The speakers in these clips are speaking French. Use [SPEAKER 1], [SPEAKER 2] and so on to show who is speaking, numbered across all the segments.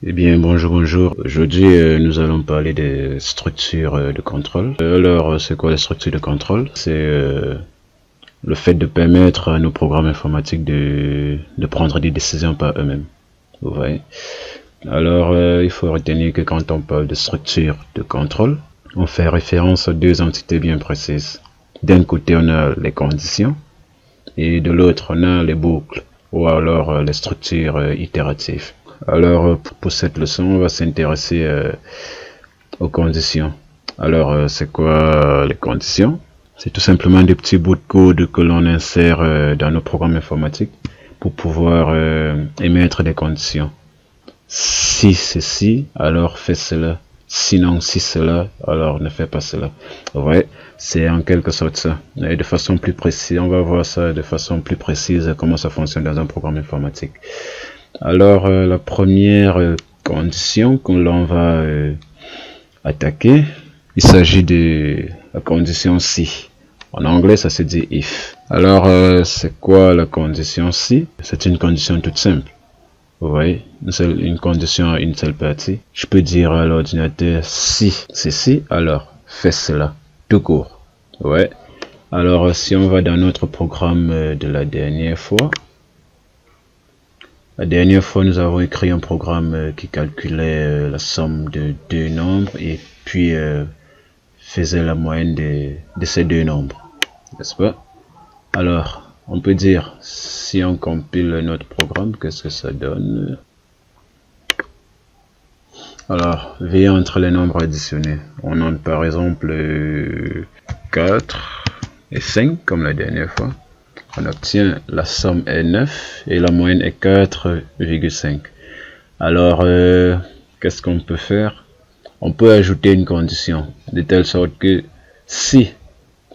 [SPEAKER 1] Eh bien, bonjour. Aujourd'hui, nous allons parler des structures de contrôle. C'est quoi les structures de contrôle? C'est le fait de permettre à nos programmes informatiques de prendre des décisions par eux-mêmes. Vous voyez? Il faut retenir que quand on parle de structure de contrôle, on fait référence à deux entités bien précises. D'un côté, on a les conditions et de l'autre, on a les boucles ou alors les structures itératives. Pour cette leçon, on va s'intéresser aux conditions. C'est quoi les conditions? C'est tout simplement des petits bouts de code que l'on insère dans nos programmes informatiques pour pouvoir émettre des conditions. Si ceci, alors fais cela. Sinon, si cela, alors ne fais pas cela. Ouais, c'est en quelque sorte ça. Et de façon plus précise, on va voir ça de façon plus précise, comment ça fonctionne dans un programme informatique. La première condition que l'on va attaquer, il s'agit de la condition si. En anglais, ça se dit if. C'est quoi la condition si? C'est une condition toute simple. Vous voyez, une condition à une seule partie. Je peux dire à l'ordinateur si ceci, alors fais cela, tout court. Ouais. Si on va dans notre programme de la dernière fois, nous avons écrit un programme qui calculait la somme de deux nombres et puis faisait la moyenne de ces deux nombres, n'est-ce pas? On peut dire, si on compile notre programme, qu'est-ce que ça donne? Veuillez entre les nombres additionnés. On note par exemple 4 et 5, comme la dernière fois. On obtient la somme est 9 et la moyenne est 4,5. Qu'est-ce qu'on peut faire? On peut ajouter une condition de telle sorte que si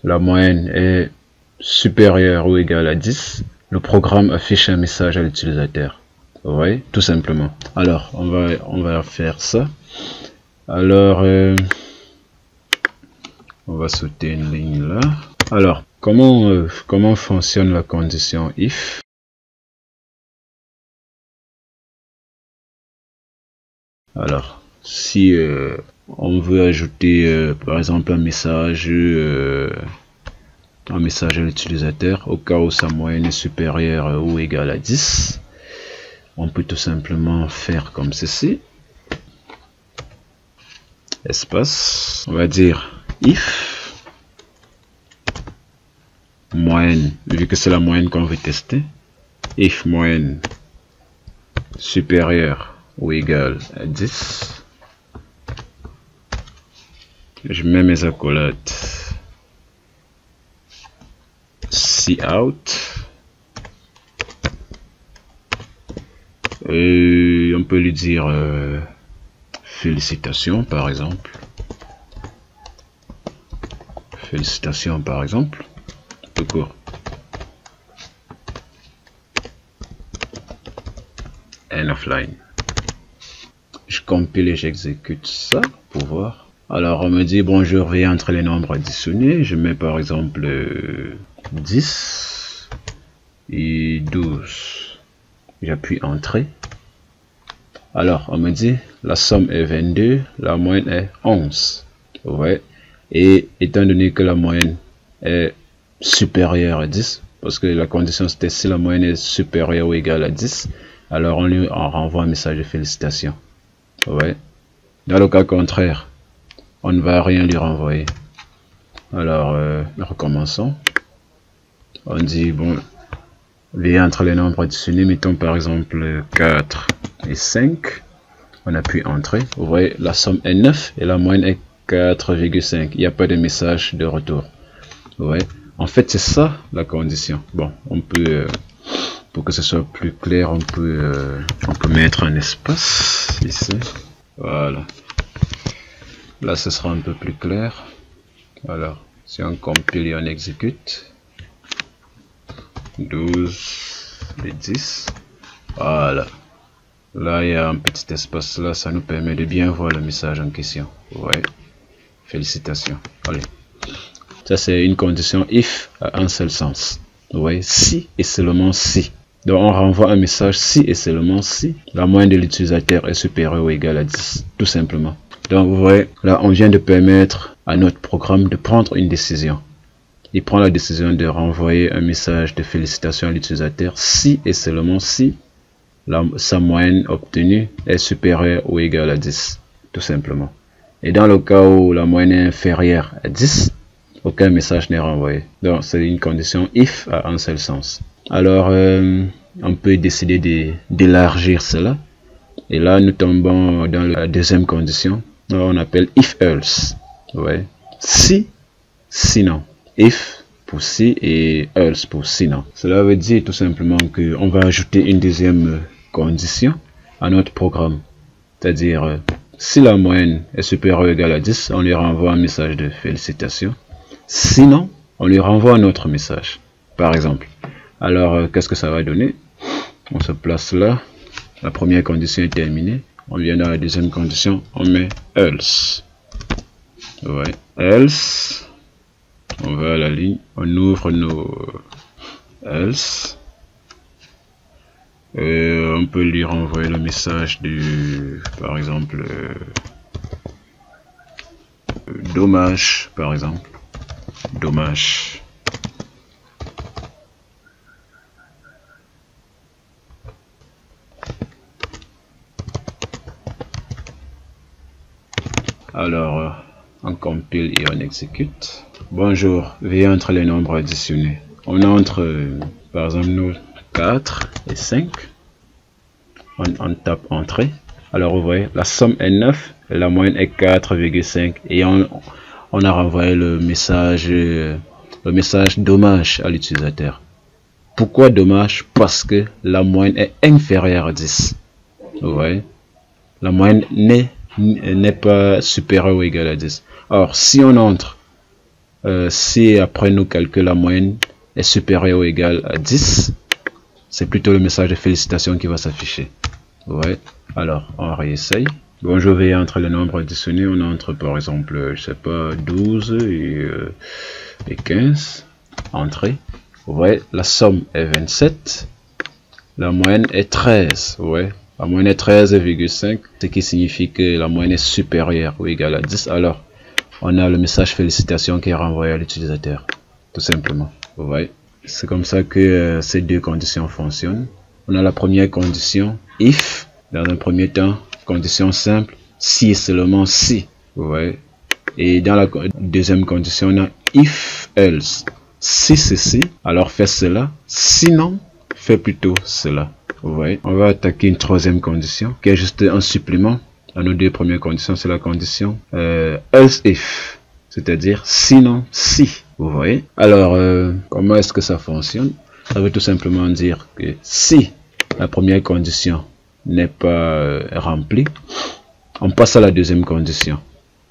[SPEAKER 1] la moyenne est supérieure ou égale à 10, le programme affiche un message à l'utilisateur. Vous voyez, tout simplement. On va faire ça. On va sauter une ligne là. Comment fonctionne la condition if? Si on veut ajouter par exemple un message à l'utilisateur au cas où sa moyenne est supérieure ou égale à 10, on peut tout simplement faire comme ceci. Espace, on va dire if moyenne, vu que c'est la moyenne qu'on veut tester, if moyenne supérieure ou égale à 10, je mets mes accolades out, et on peut lui dire félicitations par exemple, tout court. End of line. Je compile et j'exécute ça pour voir. On me dit bonjour, veuillez entre les nombres additionnés. Je mets par exemple 10 et 12. J'appuie entrée. On me dit la somme est 22, la moyenne est 11. Ouais. Et étant donné que la moyenne est supérieure à 10, parce que la condition c'était si la moyenne est supérieure ou égale à 10, on renvoie un message de félicitations. Ouais. Dans le cas contraire, on ne va rien lui renvoyer. Recommençons. On dit bon, veuillez entre les nombres additionnés, mettons par exemple 4 et 5. On appuie entrée. Vous voyez, la somme est 9 et la moyenne est 4,5. Il n'y a pas de message de retour. Vous voyez, en fait c'est ça la condition. Bon, on peut pour que ce soit plus clair, on peut mettre un espace ici. Voilà. Là, ce sera un peu plus clair. Si on compile et on exécute, 12 et 10. Voilà. Là, il y a un petit espace là, ça nous permet de bien voir le message en question. Ouais. Félicitations. Allez. Ça, c'est une condition if à un seul sens. Vous voyez, si et seulement si. Donc on renvoie un message si et seulement si la moyenne de l'utilisateur est supérieure ou égale à 10, tout simplement. Donc vous voyez, là on vient de permettre à notre programme de prendre une décision. Il prend la décision de renvoyer un message de félicitations à l'utilisateur si et seulement si sa moyenne obtenue est supérieure ou égale à 10, tout simplement. Et dans le cas où la moyenne est inférieure à 10, aucun message n'est renvoyé. Donc c'est une condition if à un seul sens. Alors on peut décider d'élargir cela. Et là nous tombons dans la deuxième condition. On appelle if else. Ouais. Si, sinon. If pour si et else pour sinon. Cela veut dire tout simplement qu'on va ajouter une deuxième condition à notre programme. C'est-à-dire si la moyenne est supérieure ou égale à 10, on lui renvoie un message de félicitations. Sinon, on lui renvoie un autre message, par exemple. Alors, qu'est-ce que ça va donner? On se place là. La première condition est terminée. On vient dans la deuxième condition. On met else. Ouais. Else. On va à la ligne. On ouvre nos else. On peut lui renvoyer le message du, par exemple, dommage, par exemple. Dommage. Alors, on compile et on exécute. Bonjour, veuillez entrer les nombres additionnés. On entre, par exemple, nous 4 et 5. On tape entrée. Alors, vous voyez, la somme est 9 et la moyenne est 4,5. Et on a renvoyé le message dommage à l'utilisateur. Pourquoi dommage? Parce que la moyenne est inférieure à 10. Vous voyez, la moyenne n'est pas supérieure ou égale à 10. Or, si on entre, si après nous calculons la moyenne est supérieure ou égale à 10, c'est plutôt le message de félicitations qui va s'afficher. Ouais. Alors, on réessaye. Bonjour, veuillez entrer le nombre additionné. On entre par exemple, je sais pas, 12 et 15. Entrée. Ouais, la somme est 27. La moyenne est 13. Ouais. La moyenne est 13,5, ce qui signifie que la moyenne est supérieure ou égale à 10. Alors, on a le message félicitations qui est renvoyé à l'utilisateur. Tout simplement. Vous voyez. C'est comme ça que ces deux conditions fonctionnent. On a la première condition, if, dans un premier temps, condition simple, si et seulement si. Vous voyez. Et dans la deuxième condition, on a if else. Si ceci, alors fais cela. Sinon, fais plutôt cela. Vous voyez. On va attaquer une troisième condition, qui est juste un supplément à nos deux premières conditions. C'est la condition else if. C'est-à-dire sinon si. Vous voyez. Alors, comment est-ce que ça fonctionne? Ça veut tout simplement dire que si la première condition n'est pas remplie, on passe à la deuxième condition.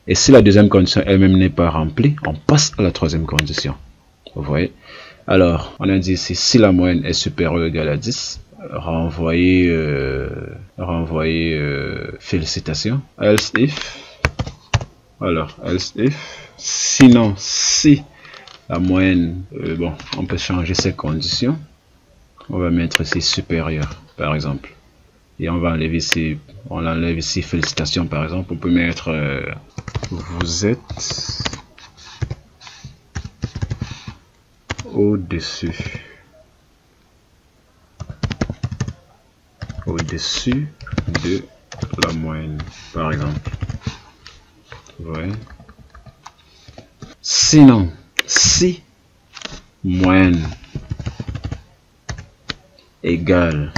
[SPEAKER 1] Et si la deuxième condition elle-même n'est pas remplie, on passe à la troisième condition. Vous voyez. Alors, on a dit ici, si la moyenne est supérieure ou égale à 10, renvoyer félicitations. Else if. Alors, else if. Sinon, si la moyenne, bon, on peut changer ces conditions. On va mettre ici supérieur, par exemple. Et on va enlever ici, on enlève ici félicitations, par exemple. On peut mettre vous êtes au-dessus de la moyenne, par exemple. Ouais. Sinon, si moyenne égale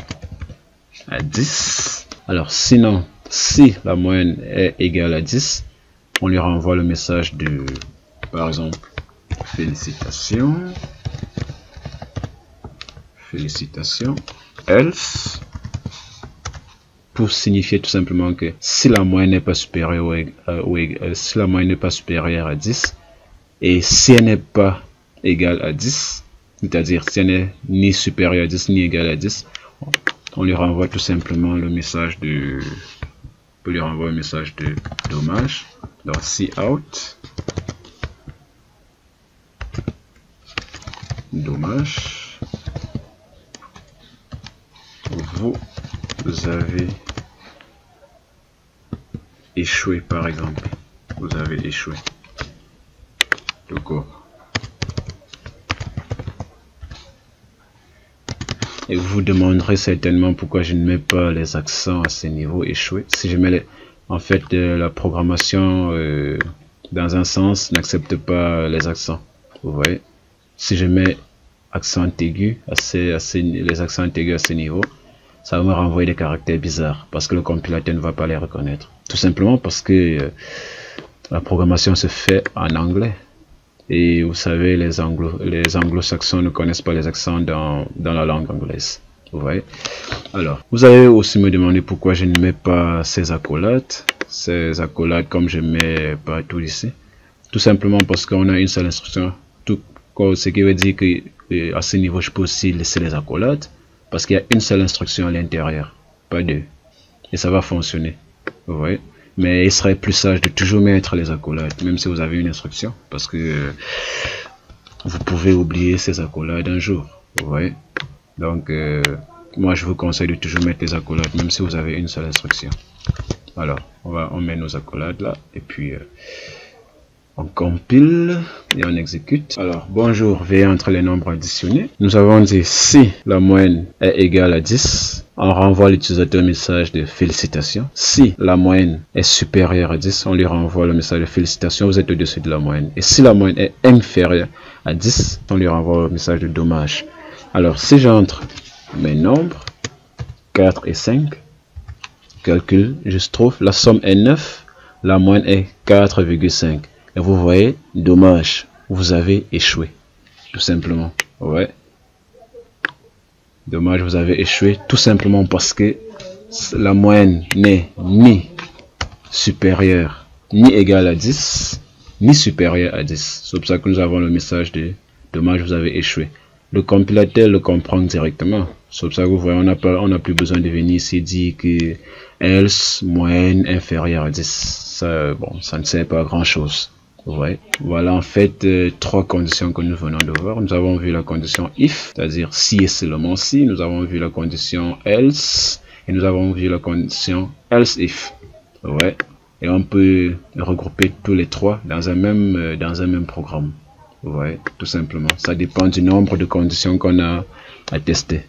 [SPEAKER 1] à 10, alors sinon, si la moyenne est égale à 10, on lui renvoie le message de, par exemple, félicitations, else, pour signifier tout simplement que si la moyenne n'est pas supérieure si la moyenne n'est pas supérieure à 10, et si elle n'est pas égale à 10, c'est-à-dire si elle n'est ni supérieure à 10 ni égale à 10, on lui renvoie tout simplement le message de, on peut lui renvoyer un message de dommage. Donc si out, dommage, vous avez échoué par exemple. Vous avez échoué. D'accord. Et vous vous demanderez certainement pourquoi je ne mets pas les accents à ce niveau échoué. Si je mets en fait la programmation dans un sens n'accepte pas les accents. Vous voyez, si je mets accent aigu les accents aigus à ce niveau, ça va me renvoyer des caractères bizarres parce que le compilateur ne va pas les reconnaître. Tout simplement parce que la programmation se fait en anglais. Et vous savez, les anglo-saxons ne connaissent pas les accents dans la langue anglaise. Vous voyez. Alors, vous allez aussi me demander pourquoi je ne mets pas ces accolades comme je mets partout ici. Tout simplement parce qu'on a une seule instruction. Ce qui veut dire que à ce niveau, je peux aussi laisser les accolades parce qu'il y a une seule instruction à l'intérieur, pas deux. Et ça va fonctionner. Vous voyez. Mais il serait plus sage de toujours mettre les accolades, même si vous avez une instruction, parce que vous pouvez oublier ces accolades un jour, vous voyez. Donc, moi je vous conseille de toujours mettre les accolades, même si vous avez une seule instruction. Alors, on met nos accolades là, et puis on compile et on exécute. Alors, bonjour, veuillez entre les nombres additionnés. Nous avons dit si la moyenne est égale à 10, on renvoie l'utilisateur un message de félicitations. Si la moyenne est supérieure à 10, on lui renvoie le message de félicitations, vous êtes au-dessus de la moyenne. Et si la moyenne est inférieure à 10, on lui renvoie le message de dommage. Alors, si j'entre mes nombres, 4 et 5, calcul, je trouve, la somme est 9, la moyenne est 4,5. Et vous voyez, dommage, vous avez échoué, tout simplement. Ouais. Dommage, vous avez échoué, tout simplement parce que la moyenne n'est ni supérieure, ni égale à 10, ni supérieure à 10. C'est pour ça que nous avons le message de dommage, vous avez échoué. Le compilateur le comprend directement. C'est pour ça que vous voyez, on n'a plus besoin de venir ici dire que else moyenne inférieure à 10. Ça, bon, ça ne sert pas à grand chose. Ouais. Voilà en fait trois conditions que nous venons de voir. Nous avons vu la condition if, c'est-à-dire si et seulement si. Nous avons vu la condition else et nous avons vu la condition else if. Ouais. Et on peut regrouper tous les trois dans un même programme. Ouais, tout simplement. Ça dépend du nombre de conditions qu'on a à tester.